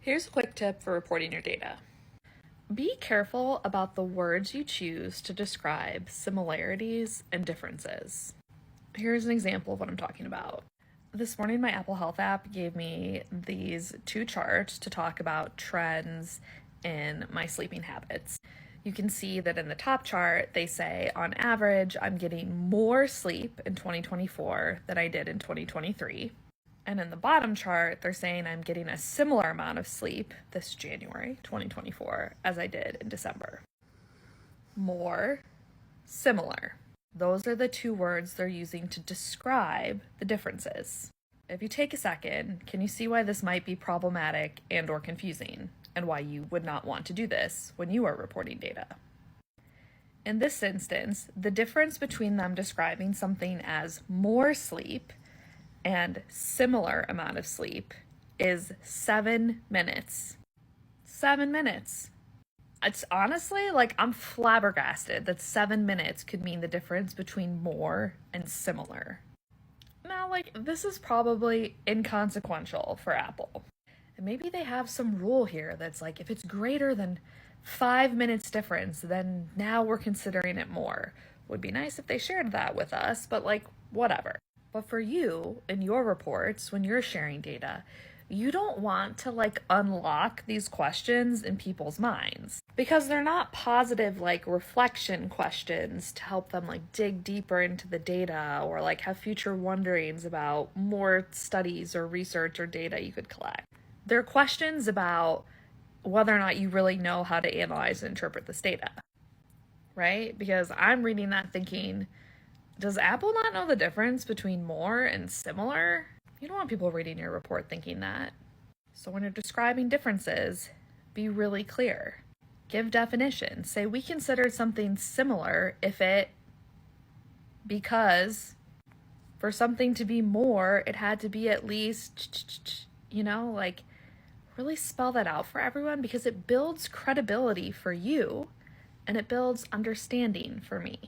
Here's a quick tip for reporting your data. Be careful about the words you choose to describe similarities and differences. Here's an example of what I'm talking about. This morning, my Apple Health app gave me these two charts to talk about trends in my sleeping habits. You can see that in the top chart, they say, on average, I'm getting more sleep in 2024 than I did in 2023. And in the bottom chart, they're saying I'm getting a similar amount of sleep this January 2024 as I did in December. More, similar. Those are the two words they're using to describe the differences. If you take a second, can you see why this might be problematic and or confusing, and why you would not want to do this when you are reporting data? In this instance, the difference between them describing something as more sleep and similar amount of sleep is 7 minutes. 7 minutes. It's honestly, I'm flabbergasted that 7 minutes could mean the difference between more and similar. Now, this is probably inconsequential for Apple. And maybe they have some rule here that's if it's greater than 5 minutes difference, then now we're considering it more. Would be nice if they shared that with us, but whatever. But for you, in your reports, when you're sharing data, you don't want to unlock these questions in people's minds because they're not positive reflection questions to help them dig deeper into the data or have future wonderings about more studies or research or data you could collect. They're questions about whether or not you really know how to analyze and interpret this data, right? Because I'm reading that thinking, does Apple not know the difference between more and similar? You don't want people reading your report thinking that. So when you're describing differences, be really clear. Give definitions. Say we considered something similar because for something to be more, it had to be at least, really spell that out for everyone because it builds credibility for you and it builds understanding for me.